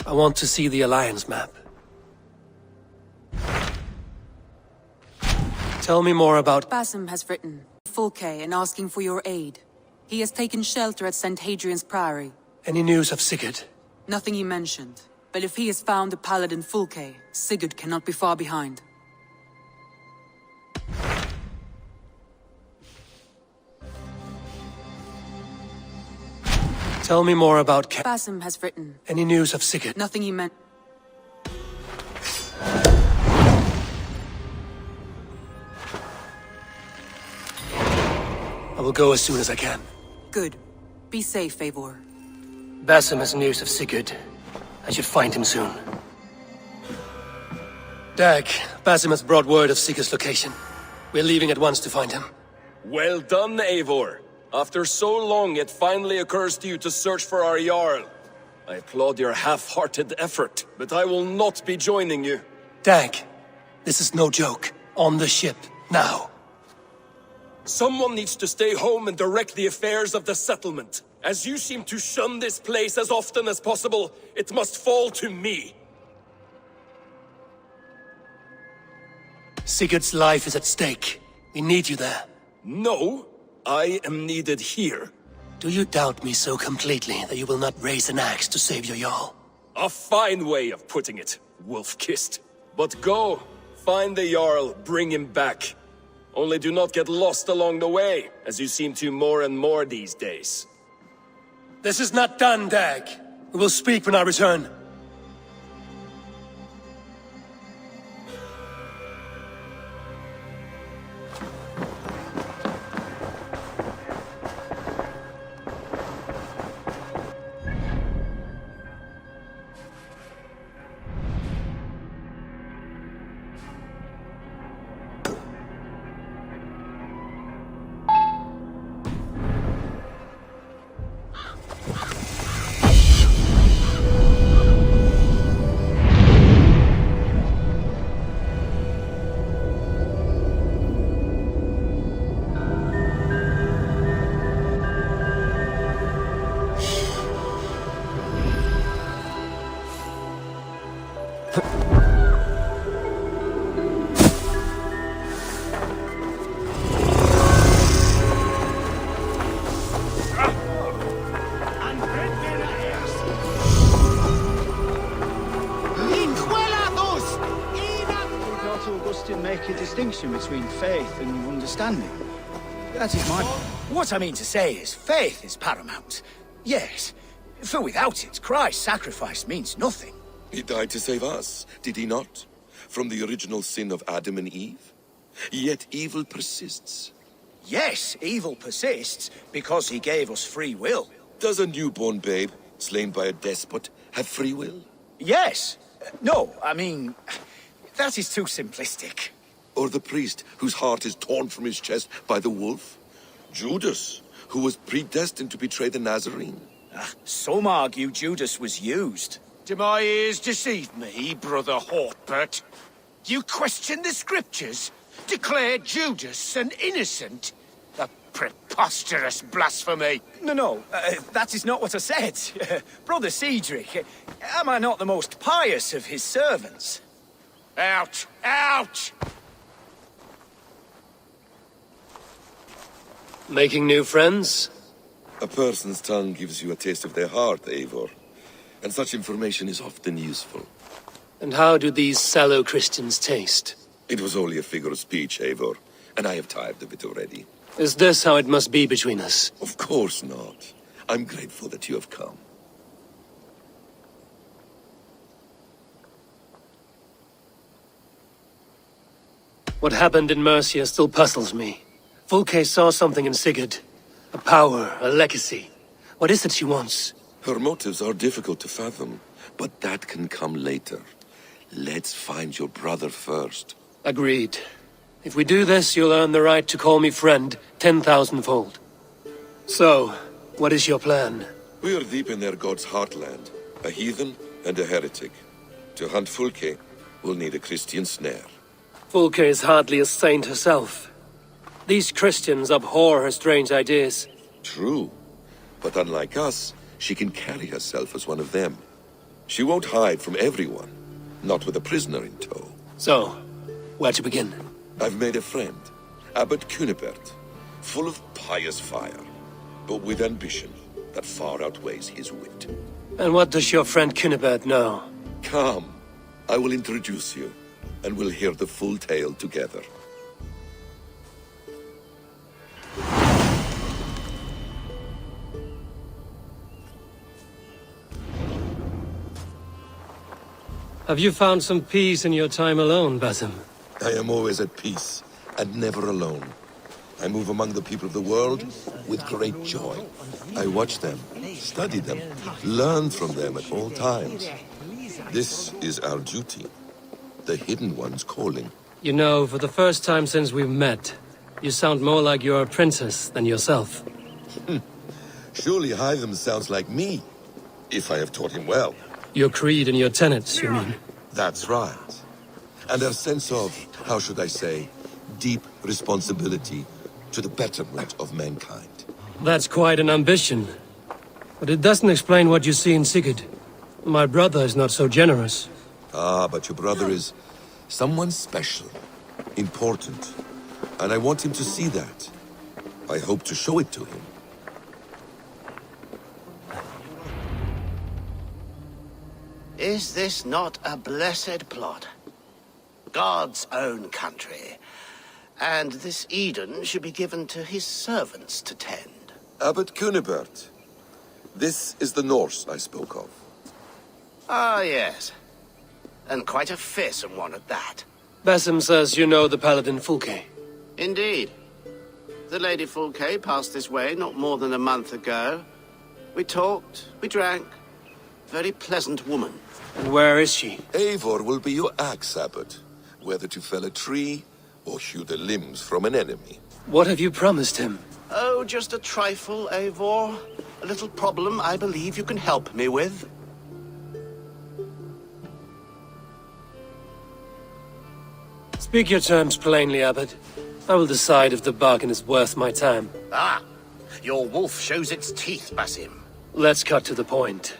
I want to see the Alliance map. Tell me more about... Basim has written Fulke and asking for your aid. He has taken shelter at St. Hadrian's Priory. Any news of Sigurd? Nothing he mentioned. But if he has found the paladin Fulke, Sigurd cannot be far behind. Tell me more about Basim has written. Any news of Sigurd? Nothing he meant. I will go as soon as I can. Good. Be safe, Eivor. Basim has news of Sigurd. I should find him soon. Dag, Basim has brought word of Sigurd's location. We're leaving at once to find him. Well done, Eivor. After so long, it finally occurs to you to search for our Jarl. I applaud your half-hearted effort, but I will not be joining you. Dag, this is no joke. On the ship, now. Someone needs to stay home and direct the affairs of the settlement. As you seem to shun this place as often as possible, it must fall to me. Sigurd's life is at stake. We need you there. No, I am needed here. Do you doubt me so completely that you will not raise an axe to save your Jarl? A fine way of putting it, wolf-kissed. But go, find the Jarl, bring him back. Only do not get lost along the way, as you seem to more and more these days. This is not done, Dag. We will speak when I return. Make a distinction between faith and understanding. That is my... What I mean to say is, faith is paramount. Yes, for without it, Christ's sacrifice means nothing. He died to save us, did he not? From the original sin of Adam and Eve? Yet evil persists. Yes, evil persists, because he gave us free will. Does a newborn babe, slain by a despot, have free will? Yes. No, I mean... That is too simplistic. Or the priest whose heart is torn from his chest by the wolf? Judas, who was predestined to betray the Nazarene? Some argue Judas was used. Do my ears deceive me, Brother Hortbert? You question the scriptures? Declare Judas an innocent? A preposterous blasphemy! No, that is not what I said. Brother Cedric, am I not the most pious of his servants? Out! Out! Making new friends? A person's tongue gives you a taste of their heart, Eivor. And such information is often useful. And how do these sallow Christians taste? It was only a figure of speech, Eivor, and I have tired of it already. Is this how it must be between us? Of course not. I'm grateful that you have come. What happened in Mercia still puzzles me. Fulke saw something in Sigurd. A power, a legacy. What is it she wants? Her motives are difficult to fathom, but that can come later. Let's find your brother first. Agreed. If we do this, you'll earn the right to call me friend 10,000-fold. So, what is your plan? We are deep in their god's heartland. A heathen and a heretic. To hunt Fulke, we'll need a Christian snare. Fulke is hardly a saint herself. These Christians abhor her strange ideas. True. But unlike us, she can carry herself as one of them. She won't hide from everyone, not with a prisoner in tow. So, where to begin? I've made a friend, Abbot Cunibert, full of pious fire, but with ambition that far outweighs his wit. And what does your friend Cunibert know? Come, I will introduce you, and we'll hear the full tale together. Have you found some peace in your time alone, Basim? I am always at peace, and never alone. I move among the people of the world with great joy. I watch them, study them, learn from them at all times. This is our duty, the Hidden One's calling. You know, for the first time since we've met, you sound more like you're a princess than yourself. Surely Hytham sounds like me, if I have taught him well. Your creed and your tenets, you mean? That's right. And our sense of, how should I say, deep responsibility to the betterment of mankind. That's quite an ambition. But it doesn't explain what you see in Sigurd. My brother is not so generous. Ah, but your brother is someone special, important. And I want him to see that. I hope to show it to him. Is this not a blessed plot? God's own country. And this Eden should be given to his servants to tend. Abbot Cunibert. This is the Norse I spoke of. Ah, yes. And quite a fearsome one at that. Basim says you know the paladin Fulke. Indeed. The Lady Fulke passed this way not more than a month ago. We talked, we drank. Very pleasant woman. And where is she? Eivor will be your axe, Abbot. Whether to fell a tree or hew the limbs from an enemy. What have you promised him? Oh, just a trifle, Eivor. A little problem I believe you can help me with. Speak your terms plainly, Abbot. I will decide if the bargain is worth my time. Ah, your wolf shows its teeth, Basim. Let's cut to the point.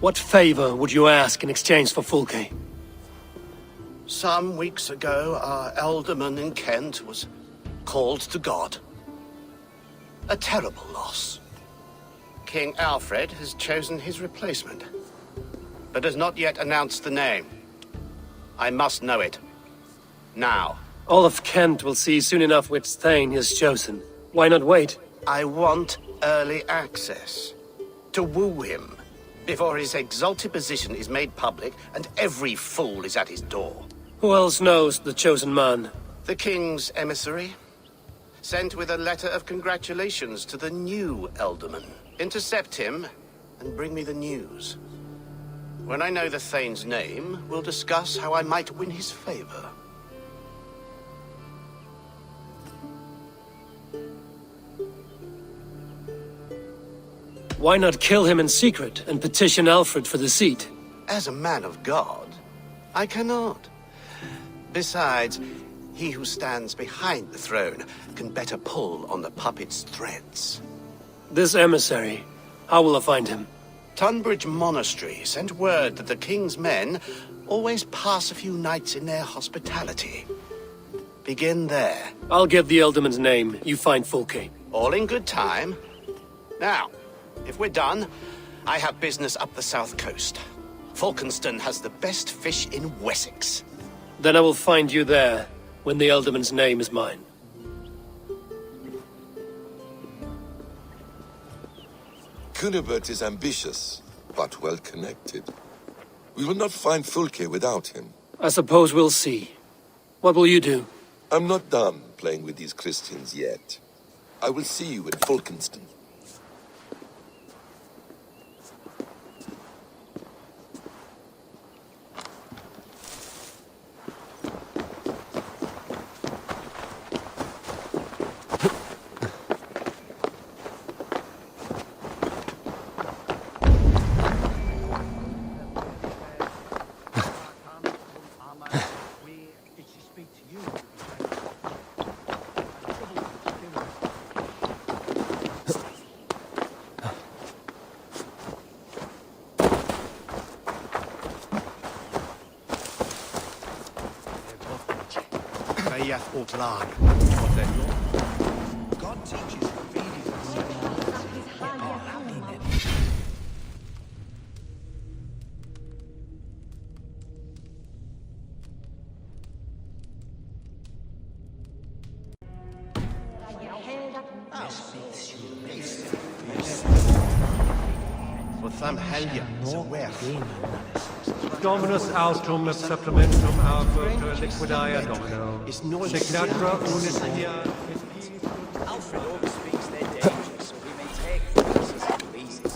What favor would you ask in exchange for Fulke? Some weeks ago, our alderman in Kent was called to God. A terrible loss. King Alfred has chosen his replacement, but has not yet announced the name. I must know it. Now. All of Kent will see soon enough which Thane he has chosen. Why not wait? I want early access. To woo him, before his exalted position is made public and every fool is at his door. Who else knows the chosen man? The king's emissary, sent with a letter of congratulations to the new alderman. Intercept him and bring me the news. When I know the Thane's name, we'll discuss how I might win his favor. Why not kill him in secret and petition Alfred for the seat? As a man of God, I cannot. Besides, he who stands behind the throne can better pull on the puppet's threads. This emissary, how will I find him? Tunbridge Monastery sent word that the king's men always pass a few nights in their hospitality. Begin there. I'll give the Elderman's name, you find Fulke. All in good time. Now, if we're done, I have business up the south coast. Falkenston has the best fish in Wessex. Then I will find you there, when the Elderman's name is mine. Cunibert is ambitious, but well-connected. We will not find Fulke without him. I suppose we'll see. What will you do? I'm not done playing with these Christians yet. I will see you in Falkenston. Helgath Ortlag. God teaches obedience. For Tham Helga, so where? Dominus autum supplementum alquota liquidia domino. Is no Signatra unis hier. Alfred always speaks their danger, so we may take them as he pleases.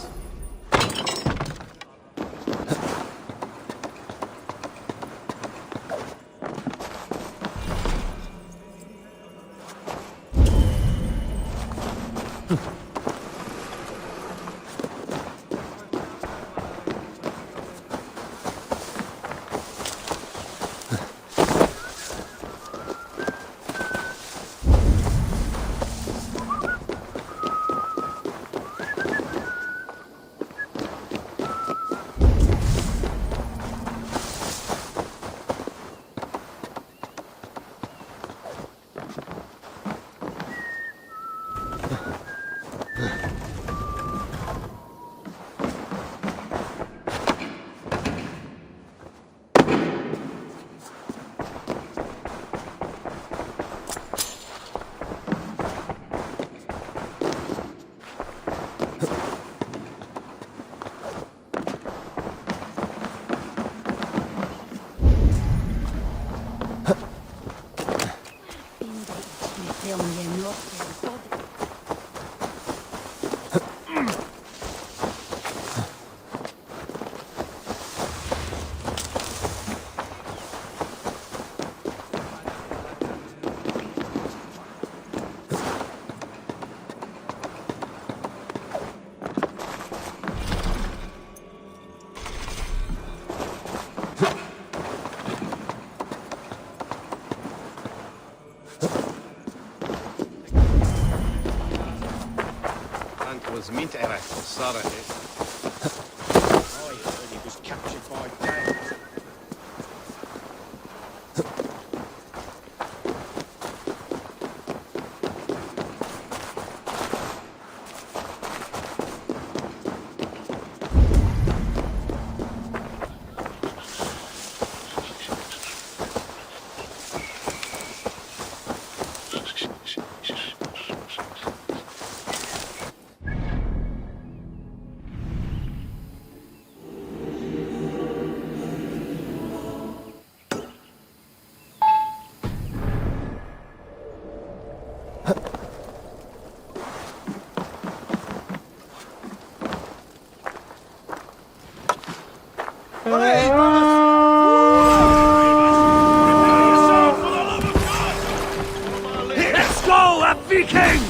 Was meant to have sorry. I heard he was captured by Danes. Let's go, a Viking!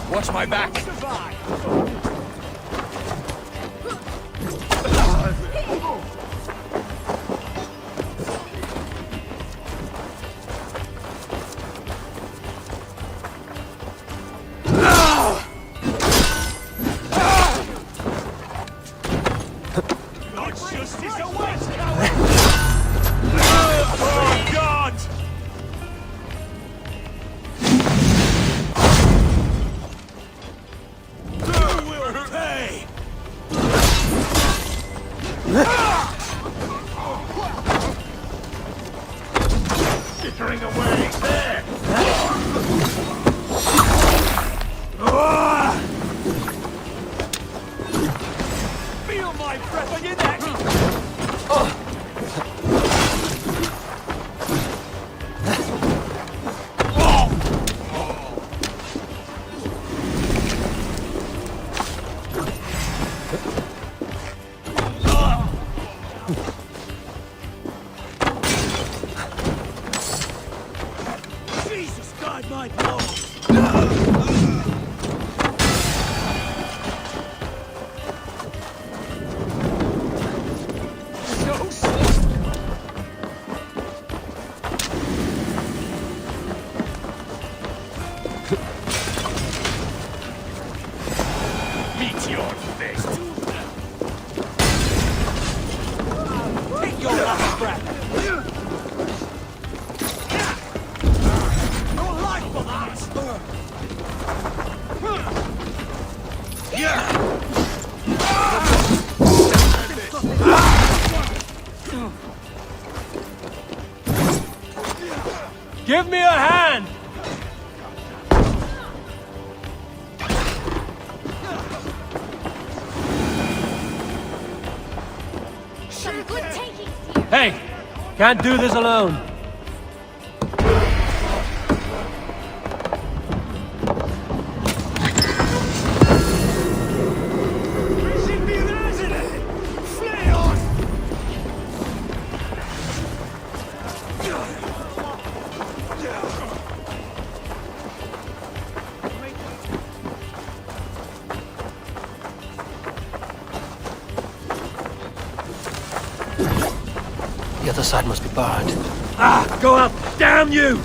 Watch my back. Oh, God! Skittering away! There! Feel my breath on your neck! Jesus, guide my blow! Meet your fate. Take your last breath. No life for that! Give me a hand! Some good takings here. Hey! Can't do this alone. The other side must be barred. Ah! Go up! Damn you!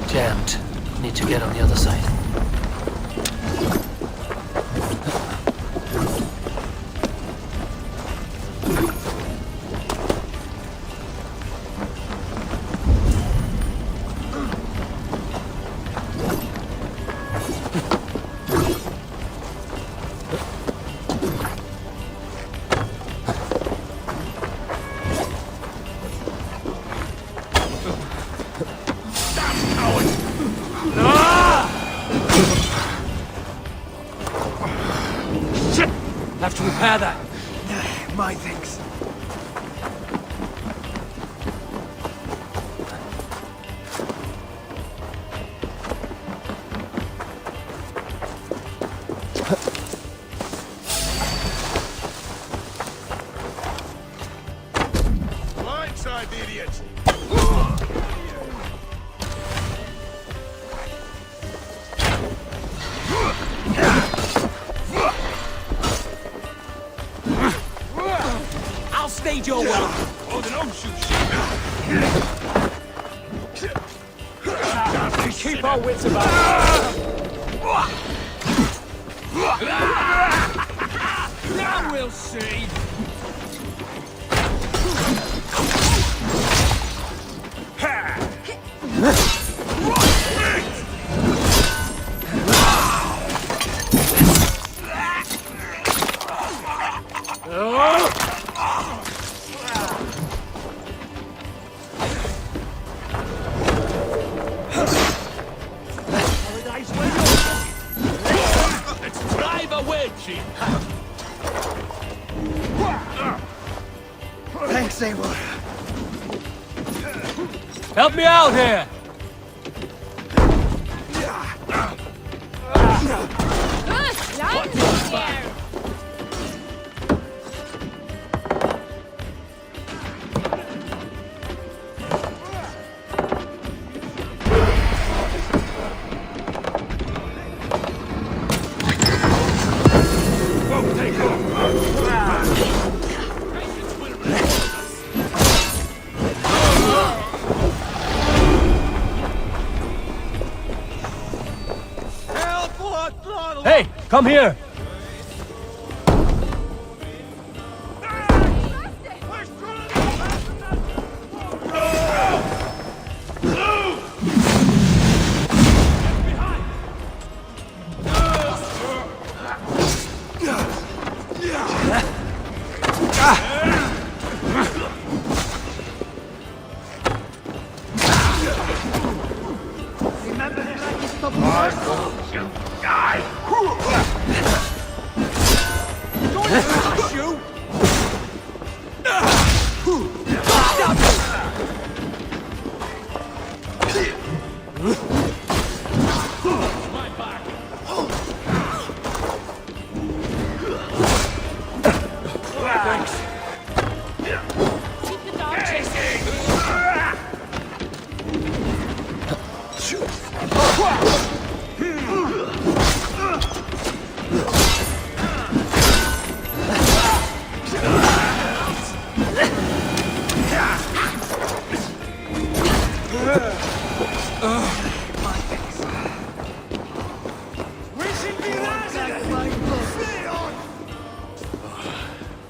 Jammed. Need to get on the other side. Have to repair that. My thanks. Blindside, idiot! I'll stage your welcome. Oh, then don't shoot shit! We keep our wits about us. Now we'll see! Let's drive a wedge in! Thanks, Eivor. Help me out here! Land here. Hey! Come here!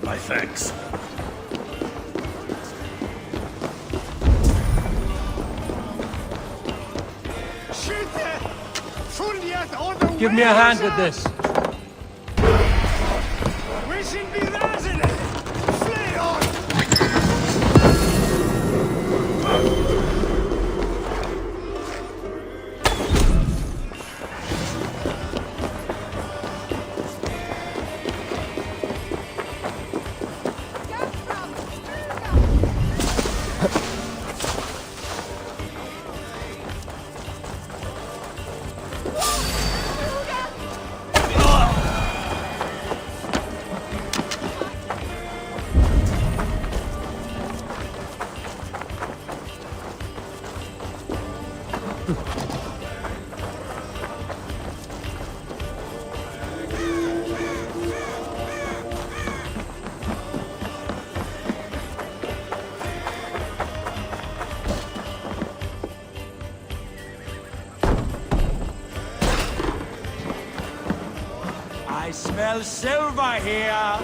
My thanks. Give me a hand with this. I smell silver here!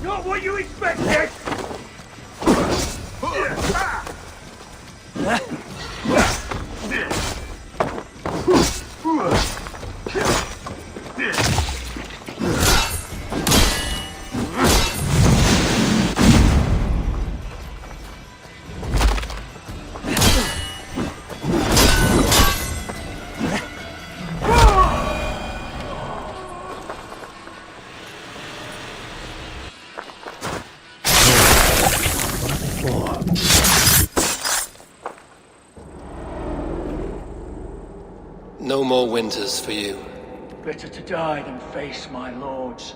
Not what you expected! No more winters for you. Better to die than face my lords.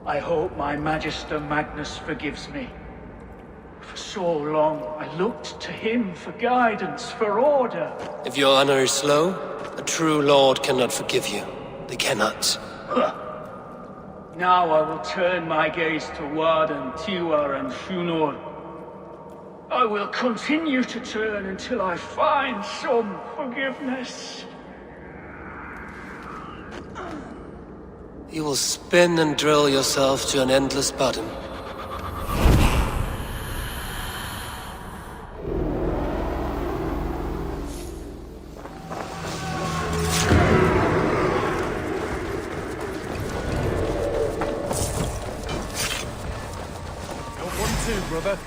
I hope my Magister Magnus forgives me. For so long, I looked to him for guidance, for order. If your honor is slow, a true lord cannot forgive you. They cannot. Now I will turn my gaze to Warden, Tiwar, and Shunor. I will continue to turn until I find some forgiveness. You will spin and drill yourself to an endless bottom. Got one too, brother.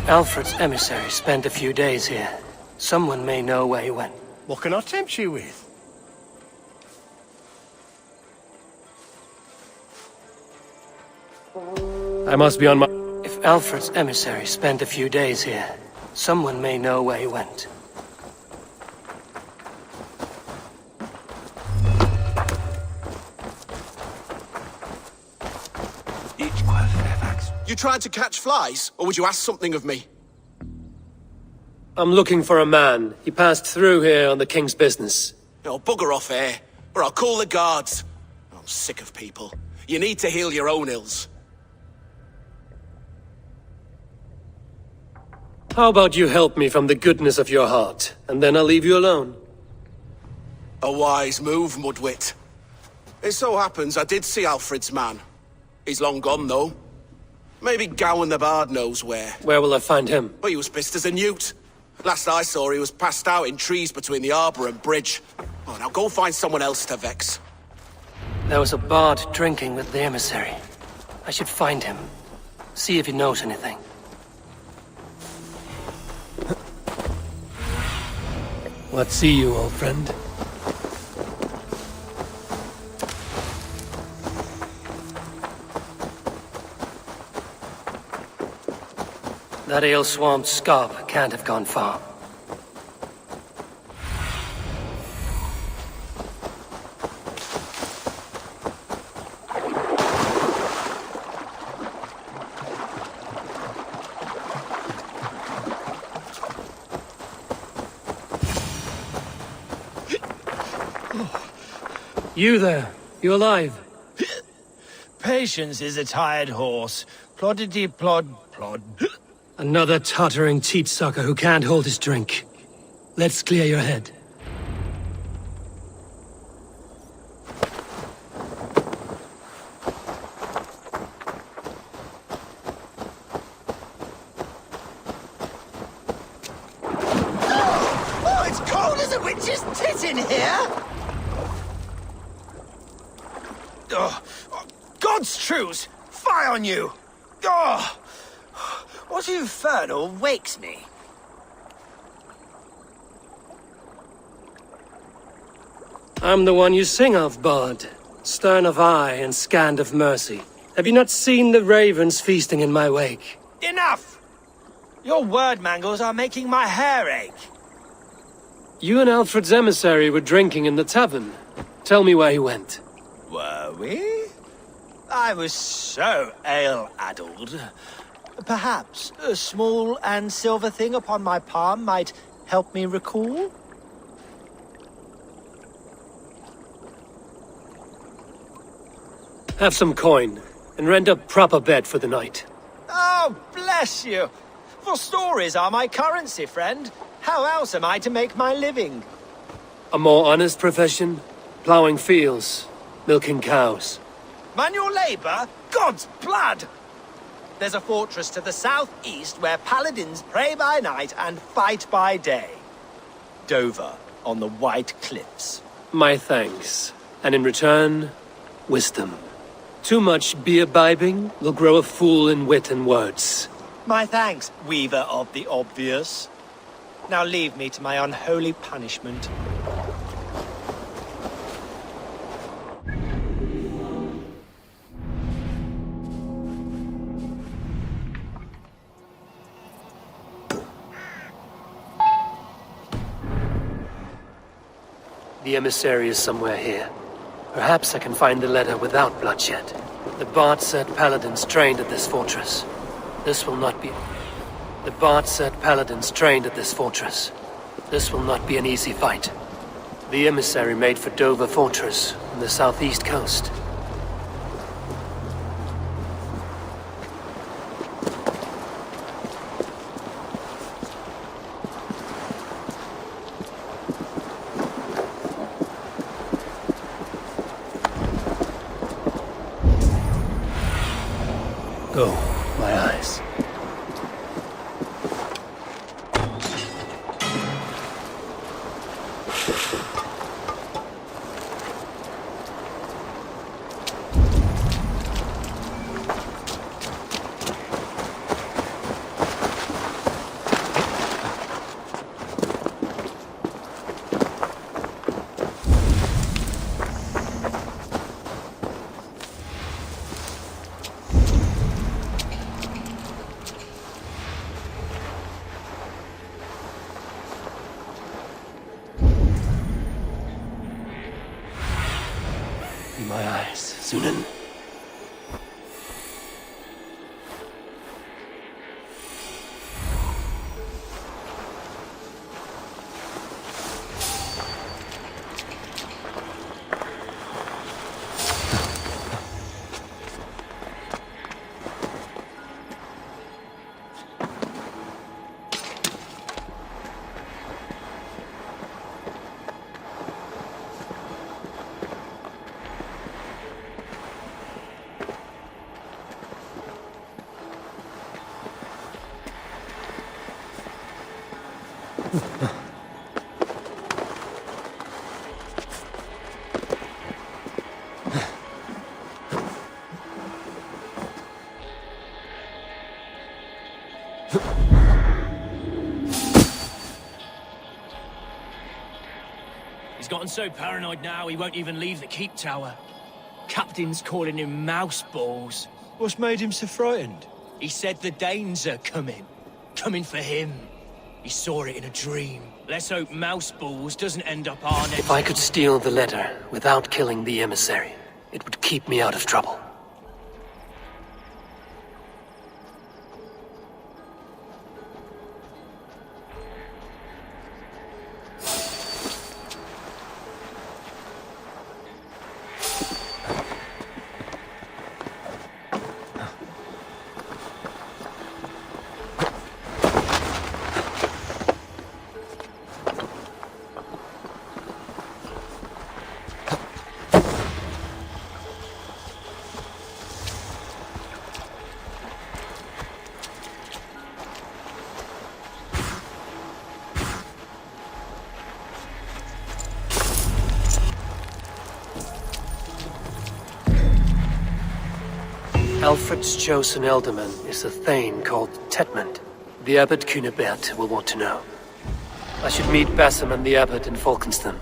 Alfred's emissary spent a few days here. Someone may know where he went. What can I tempt you with? I must be on my... If Alfred's emissary spent a few days here, someone may know where he went. You tried to catch flies, or would you ask something of me? I'm looking for a man. He passed through here on the king's business. Oh, bugger off here, or I'll call the guards. I'm sick of people. You need to heal your own ills. How about you help me from the goodness of your heart, and then I'll leave you alone? A wise move, Mudwit. It so happens I did see Alfred's man. He's long gone, though. Maybe Gowan the Bard knows where. Where will I find him? Well, he was pissed as a newt. Last I saw, he was passed out in trees between the arbor and bridge. Oh, now go find someone else to vex. There was a bard drinking with the emissary. I should find him. See if he knows anything. What see you, old friend? That ale-swamped scab can't have gone far. You there? You alive? Patience is a tired horse. Ploddity plod plod. Another tottering teat-sucker who can't hold his drink. Let's clear your head. Oh, it's cold as a witch's tit in here! Oh, God's truce! Fie on you! Oh, what infernal wakes me? I'm the one you sing of, Bard. Stern of eye and scanned of mercy. Have you not seen the ravens feasting in my wake? Enough! Your word mangles are making my hair ache. You and Alfred's emissary were drinking in the tavern. Tell me where he went. Were we? I was so ale-addled. Perhaps a small and silver thing upon my palm might help me recall? Have some coin, and rent a proper bed for the night. Oh, bless you! For stories are my currency, friend. How else am I to make my living? A more honest profession? Plowing fields, milking cows. Manual labor? God's blood! There's a fortress to the southeast where paladins pray by night and fight by day. Dover, on the White Cliffs. My thanks. And in return, wisdom. Too much beer-bibbing will grow a fool in wit and words. My thanks, weaver of the obvious. Now leave me to my unholy punishment. The emissary is somewhere here. Perhaps I can find the letter without bloodshed. The Bard said paladins trained at this fortress. This will not be... The Bard said paladins trained at this fortress. This will not be an easy fight. The emissary made for Dover Fortress on the southeast coast. Go, my eyes. my eyes, Sunan. He's gotten so paranoid now he won't even leave the keep tower. Captain's calling him mouse balls. What's made him so frightened? He said the Danes are coming. Coming for him. He saw it in a dream. Let's hope mouse balls doesn't end up our next... If I could steal the letter without killing the emissary, it would keep me out of trouble. Alfred's chosen ealdorman is a thane called TEDMUND. The Abbot Cunibert will want to know. I should meet Basim and the Abbot in Falkenston.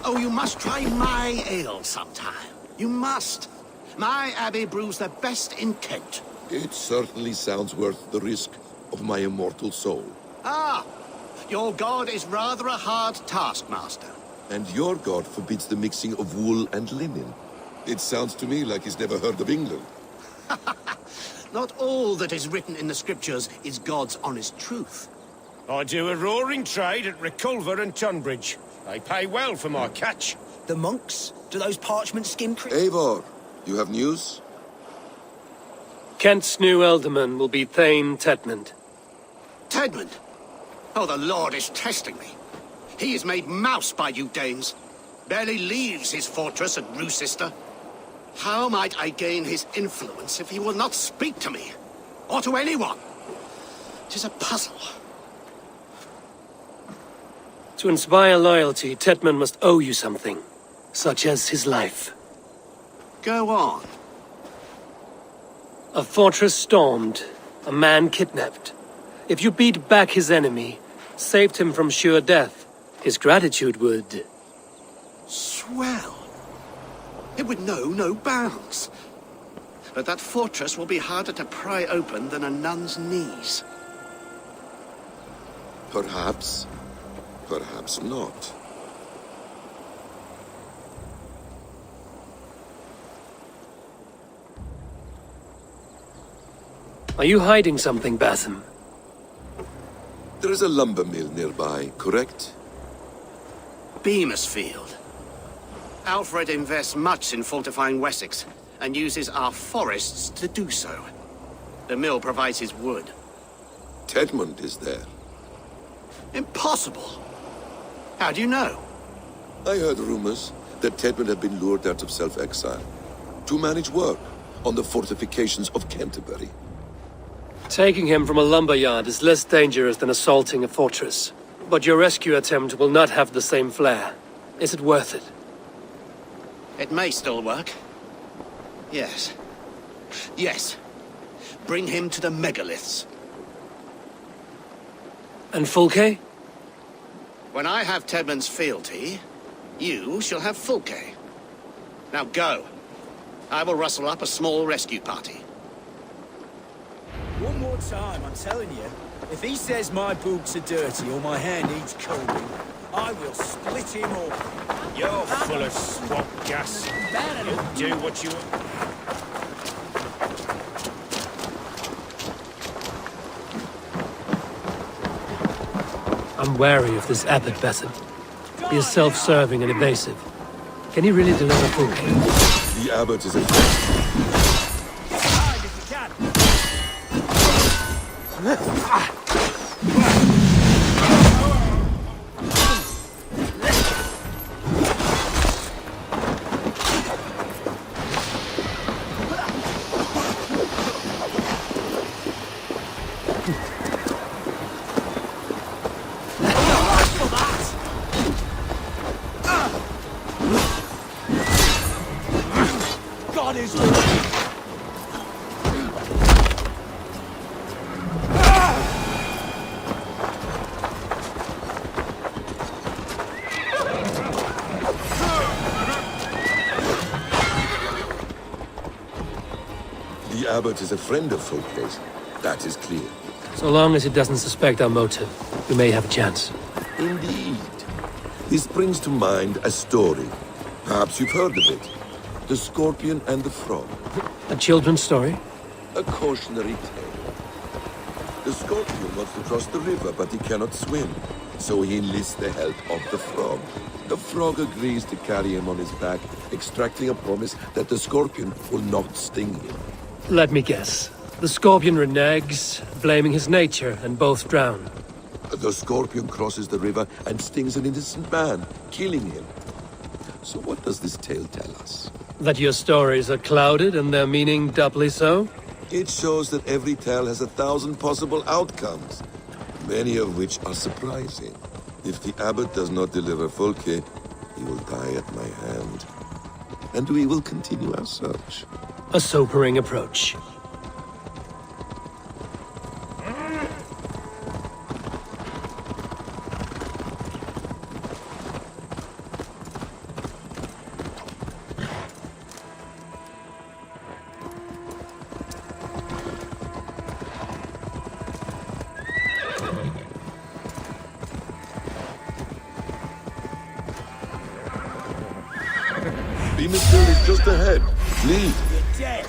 Oh, you must try my ale sometime. You must. My abbey brews the best in Kent. It certainly sounds worth the risk of my immortal soul. Ah, your god is rather a hard taskmaster. And your god forbids the mixing of wool and linen. It sounds to me like he's never heard of England. Not all that is written in the scriptures is God's honest truth. I do a roaring trade at Reculver and Tunbridge. They pay well for my catch. The monks? Do those parchment skin Eivor, you have news? Kent's new ealdorman will be Thane TEDMUND. TEDMUND? Oh, the Lord is testing me. He is made mouse by you Danes. Barely leaves his fortress at Roosister. How might I gain his influence if he will not speak to me? Or to anyone? 'Tis a puzzle. To inspire loyalty, TEDMUND must owe you something, such as his life. Go on. A fortress stormed, a man kidnapped. If you beat back his enemy, saved him from sure death, his gratitude would... Swell. It would know no bounds. But that fortress will be harder to pry open than a nun's knees. Perhaps. Perhaps not. Are you hiding something, Basim? There is a lumber mill nearby, correct? Beamisfield. Alfred invests much in fortifying Wessex, and uses our forests to do so. The mill provides his wood. TEDMUND is there. Impossible! How do you know? I heard rumors that TEDMUND had been lured out of self-exile to manage work on the fortifications of Canterbury. Taking him from a lumberyard is less dangerous than assaulting a fortress. But your rescue attempt will not have the same flair. Is it worth it? It may still work. Yes. Yes. Bring him to the megaliths. And Fulke? When I have Tedmund's fealty, you shall have Fulke. Now go. I will rustle up a small rescue party. One more time, I'm telling you. If he says my boots are dirty or my hair needs combing, I will split him off. You're full of swamp gas. You'll do what you want. I'm wary of this Abbot Bassett. He is self-serving and evasive. Can he really deliver Fulke? The abbot is a God is The abbot is a friend of Fulke's. That is clear. So long as he doesn't suspect our motive, we may have a chance. Indeed. This brings to mind a story. Perhaps you've heard of it. The Scorpion and the Frog. A children's story? A cautionary tale. The Scorpion wants to cross the river, but he cannot swim. So he enlists the help of the Frog. The Frog agrees to carry him on his back, extracting a promise that the Scorpion will not sting him. Let me guess. The Scorpion reneges, blaming his nature, and both drown. The Scorpion crosses the river and stings an innocent man, killing him. So what does this tale tell us? That your stories are clouded and their meaning doubly so? It shows that every tale has 1,000 possible outcomes, many of which are surprising. If the abbot does not deliver Fulke, he will die at my hand. And we will continue our search. A sobering approach. Beamisville is just ahead. Lead. You're dead.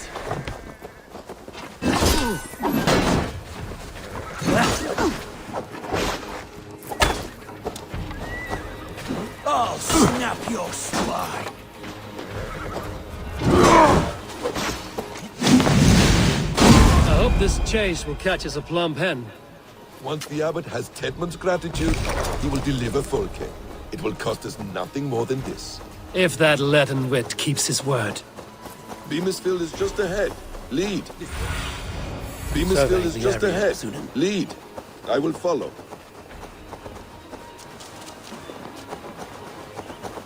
I'll snap your spine. I hope this chase will catch us a plump hen. Once the abbot has Tedmund's gratitude, he will deliver Fulke. It will cost us nothing more than this. If that leaden wit keeps his word. Beamisville is just ahead. Lead. Beamisville is just ahead. Lead. I will follow.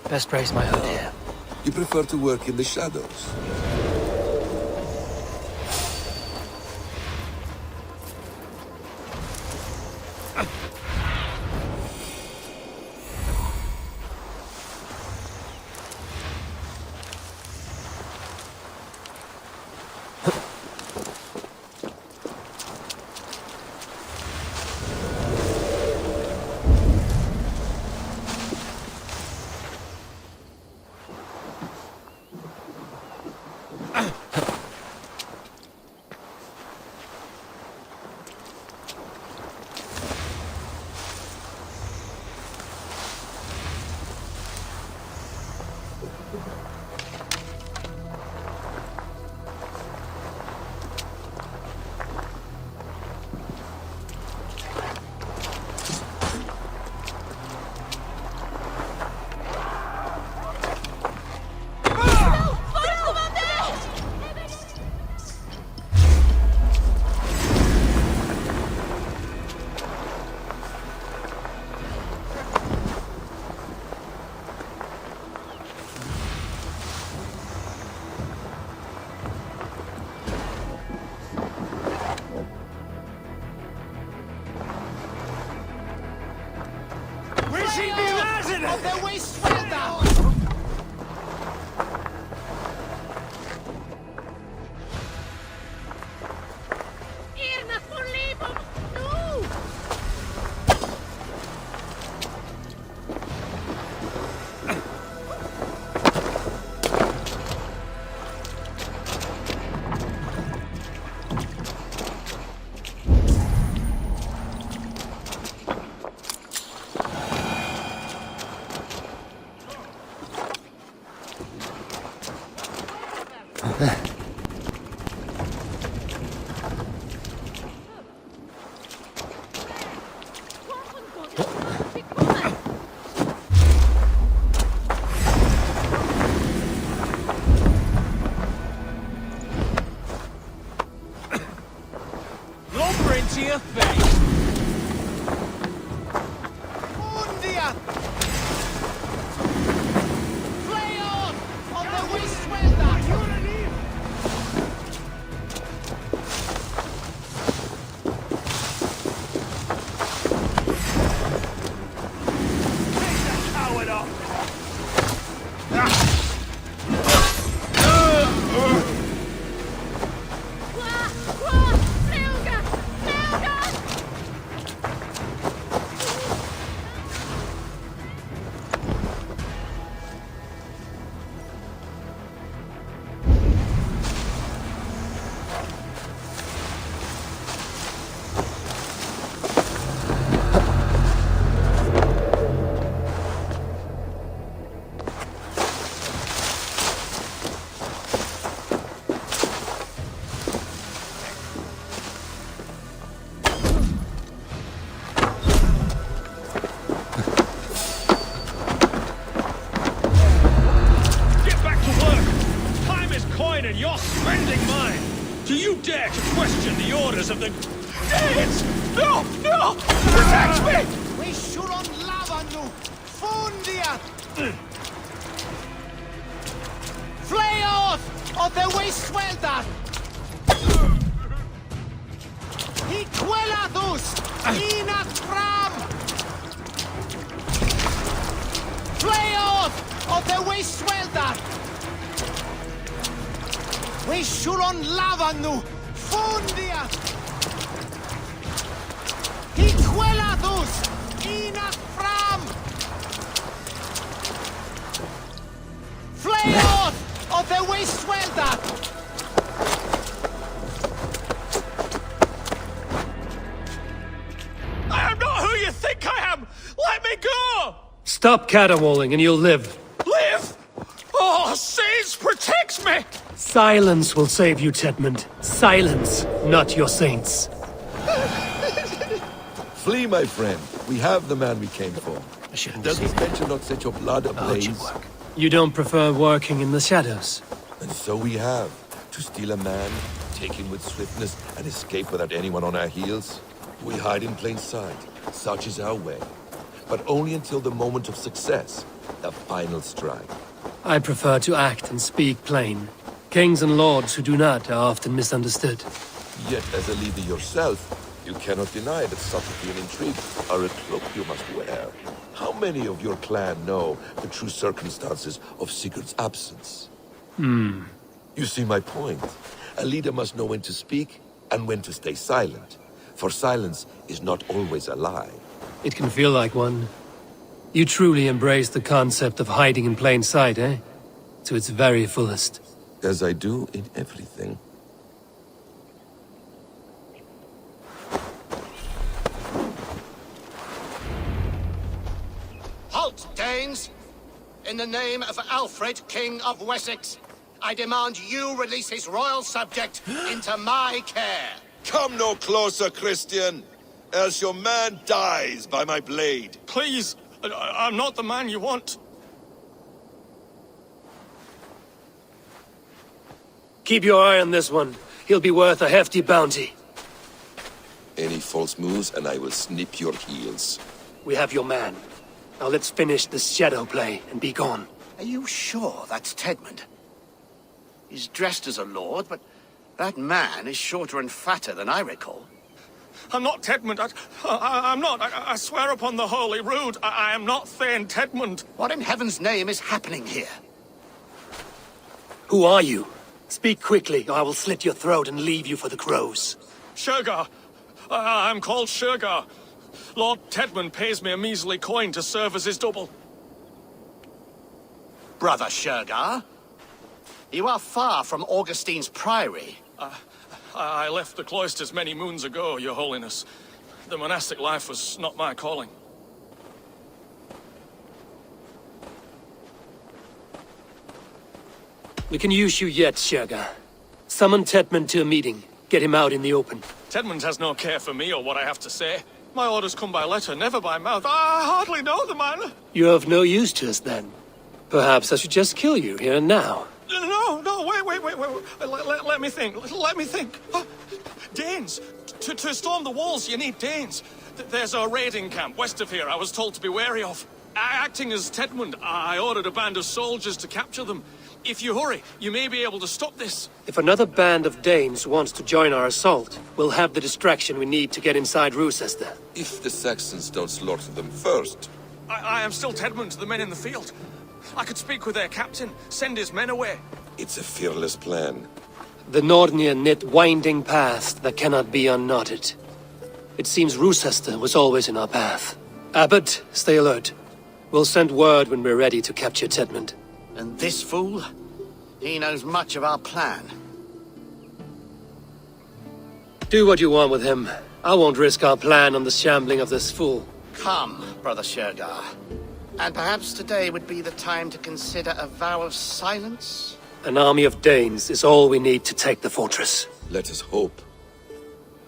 Best raise my hood here. You prefer to work in the shadows? of the Wastefelder! Irna for Libum! No! Lumber into your face! Mundia! Play on of the Wastefelder! Coward up! And you're spending mine! Do you dare to question the orders of the... Idiots! No! No! Protect me! We should on lava nu! Fundia! Flay off of the Wastefelder! Hiquelatus! Ina tram! Flay off of the Wastefelder! We should on lava nu! Fundia! Hiquelatus! Ina tram! Flay off of the Wastefelder! I am not who you think I am! Let me go! Stop caterwauling and you'll live. Live! Oh, Saints protects me! Silence will save you, TEDMUND. Silence, not your saints. Flee, my friend. We have the man we came for. I shouldn't Does have this seen venture not set your blood How'd you ablaze? work? You don't prefer working in the shadows? And so we have. To steal a man, take him with swiftness, and escape without anyone on our heels. We hide in plain sight. Such is our way. But only until the moment of success. The final strike. I prefer to act and speak plain. Kings and lords who do not are often misunderstood. Yet, as a leader yourself, you cannot deny that subtlety and intrigue are a cloak you must wear. How many of your clan know the true circumstances of Sigurd's absence? You see my point. A leader must know when to speak and when to stay silent. For silence is not always a lie. It can feel like one. You truly embrace the concept of hiding in plain sight, eh? To its very fullest. As I do in everything. Halt, Danes! In the name of Alfred, King of Wessex, I demand you release his royal subject into my care. Come no closer, Christian, else your man dies by my blade. Please, I'm not the man you want. Keep your eye on this one. He'll be worth a hefty bounty. Any false moves and I will snip your heels. We have your man. Now let's finish this shadow play and be gone. Are you sure that's TEDMUND? He's dressed as a lord, but that man is shorter and fatter than I recall. I'm not Tedmund. I'm not. I swear upon the Holy Rood, I am not Thane Tedmund. What in heaven's name is happening here? Who are you? Speak quickly, or I will slit your throat and leave you for the crows. Shergar. I'm called Shergar. Lord Tedmund pays me a measly coin to serve as his double. Brother Shergar, you are far from Augustine's priory. I left the cloisters many moons ago, Your Holiness. The monastic life was not my calling. We can use you yet, Shergar. Summon Tedmund to a meeting. Get him out in the open. Tedmund has no care for me or what I have to say. My orders come by letter, never by mouth. I hardly know the man. You're of no use to us, then. Perhaps I should just kill you here and now. No, wait. Let me think. Let me think. Danes. To storm the walls, you need Danes. There's a raiding camp west of here I was told to be wary of. Acting as Tedmund, I ordered a band of soldiers to capture them. If you hurry, you may be able to stop this. If another band of Danes wants to join our assault, we'll have the distraction we need to get inside Rochester. If the Saxons don't slaughter them first. I am still Tedmund to the men in the field. I could speak with their captain, send his men away. It's a fearless plan. The Nordnir knit winding paths that cannot be unknotted. It seems Rochester was always in our path. Abbot, stay alert. We'll send word when we're ready to capture Tedmund. And this fool? He knows much of our plan. Do what you want with him. I won't risk our plan on the shambling of this fool. Come, Brother Shergar. And perhaps today would be the time to consider a vow of silence? An army of Danes is all we need to take the fortress. Let us hope.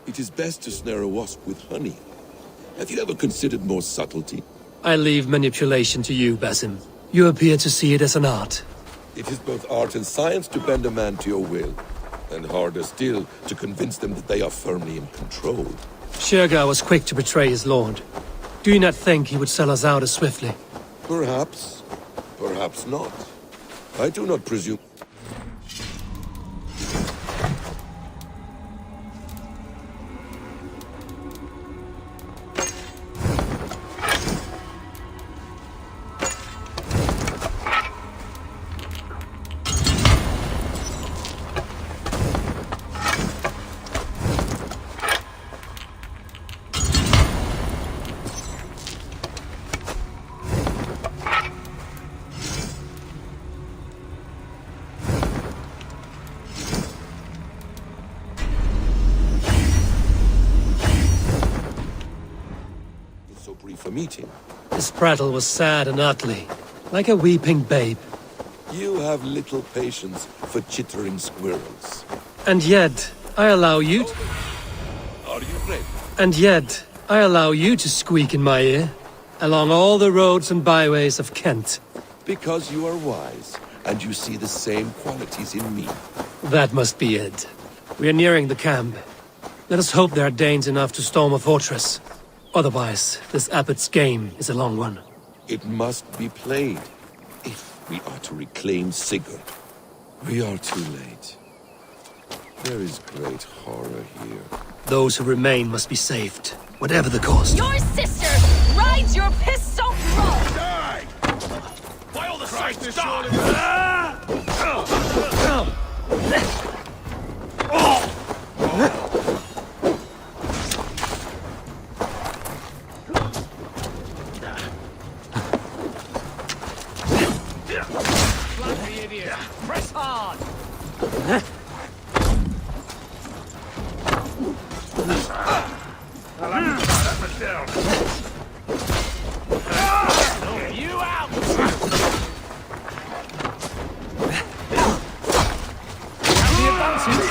It is best to snare a wasp with honey. Have you ever considered more subtlety? I leave manipulation to you, Basim. You appear to see it as an art. It is both art and science to bend a man to your will, and harder still to convince them that they are firmly in control. Shergar was quick to betray his lord. Do you not think he would sell us out as swiftly? Perhaps. Perhaps not. I do not presume... brief a meeting. His prattle was sad and ugly, like a weeping babe. You have little patience for chittering squirrels. And yet, I allow you to... Are you ready? And yet, I allow you to squeak in my ear, along all the roads and byways of Kent. Because you are wise, and you see the same qualities in me. That must be it. We are nearing the camp. Let us hope there are Danes enough to storm a fortress. Otherwise, this abbot's game is a long one. It must be played, if we are to reclaim Sigurd. We are too late. There is great horror here. Those who remain must be saved, whatever the cost. Your sister rides your piss-soaked road! Die! By all the saints, die! Press hard! You out! The advantage!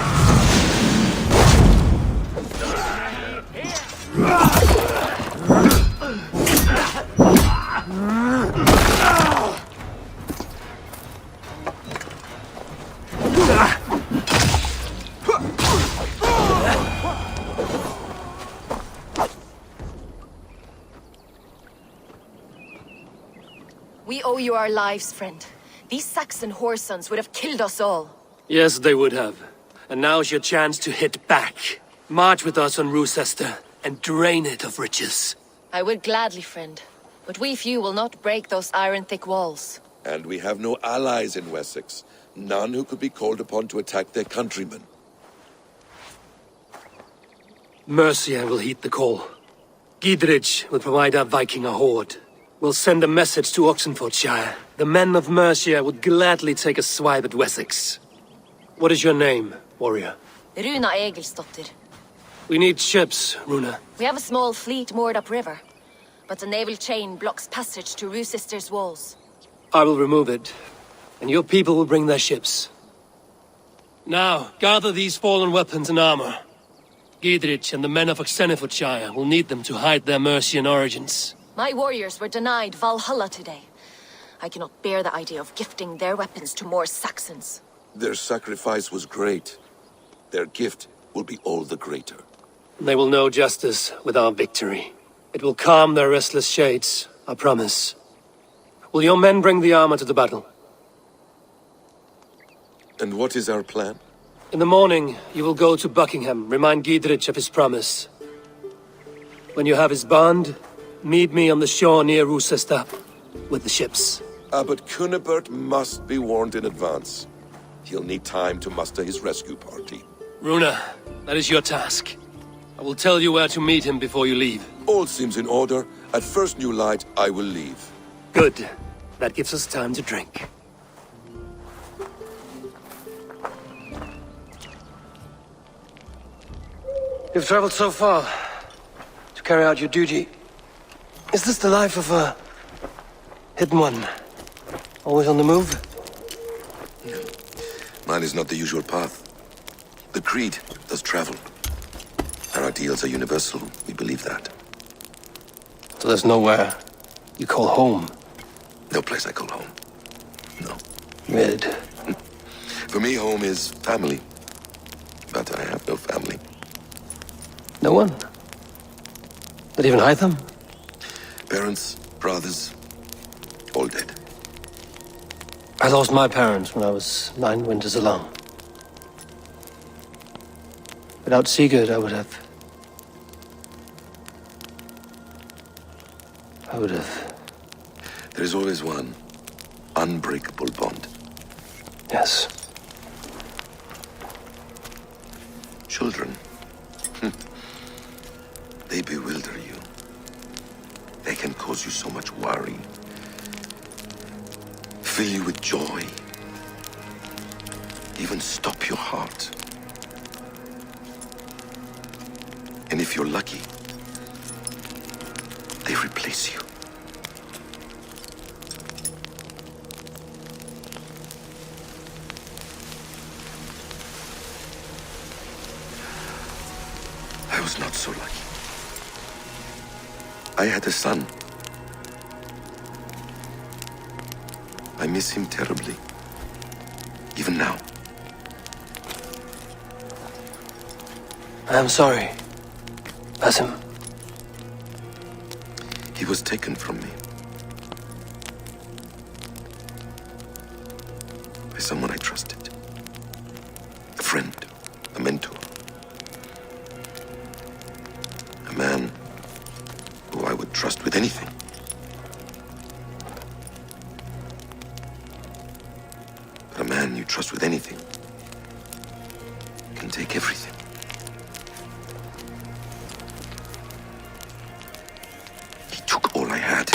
We owe you our lives, friend. These Saxon whoresons would have killed us all. Yes, they would have. And now's your chance to hit back. March with us on Rochester. and drain it of riches. I would gladly, friend. But we few will not break those iron-thick walls. And we have no allies in Wessex. None who could be called upon to attack their countrymen. Mercia will heed the call. Gidrich will provide our Viking a horde. We'll send a message to Oxenfordshire. The men of Mercia would gladly take a swipe at Wessex. What is your name, warrior? Runa Egilsdottir. We need ships, Runa. We have a small fleet moored upriver, but the naval chain blocks passage to Roosister's walls. I will remove it, and your people will bring their ships. Now, gather these fallen weapons and armor. Gidrich and the men of Oxenfordshire will need them to hide their Mercian origins. My warriors were denied Valhalla today. I cannot bear the idea of gifting their weapons to more Saxons. Their sacrifice was great. Their gift will be all the greater. They will know justice with our victory. It will calm their restless shades, I promise. Will your men bring the armor to the battle? And what is our plan? In the morning, you will go to Buckingham, remind Gidrich of his promise. When you have his bond, meet me on the shore near Roosester with the ships. Abbot Cunibert must be warned in advance. He'll need time to muster his rescue party. Runa, that is your task. I will tell you where to meet him before you leave. All seems in order. At first new light, I will leave. Good. That gives us time to drink. You've traveled so far to carry out your duty. Is this the life of a hidden one? Always on the move? Mine is not the usual path. The Creed does travel. Our ideals are universal, we believe that. So there's nowhere you call home? No place I call home. No. Mid. For me, home is family. But I have no family. No one? Not even Hytham? Parents, brothers, all dead. I lost my parents when I was 9 winters alone. Without Sigurd, I would have... There is always one unbreakable bond. Yes. Children. They bewilder you. They can cause you so much worry. Fill you with joy. Even stop your heart. And if you're lucky, they replace you. I was not so lucky. I had a son. I miss him terribly. Even now. I am sorry. Basim. He was taken from me. By someone I trusted. A friend. A mentor. A man who I would trust with anything. But a man you trust with anything can take everything. He took all I had.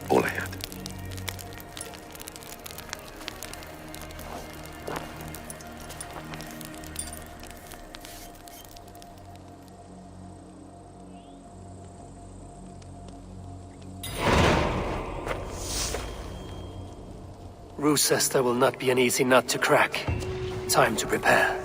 All I had. Roosester will not be an easy nut to crack. Time to prepare.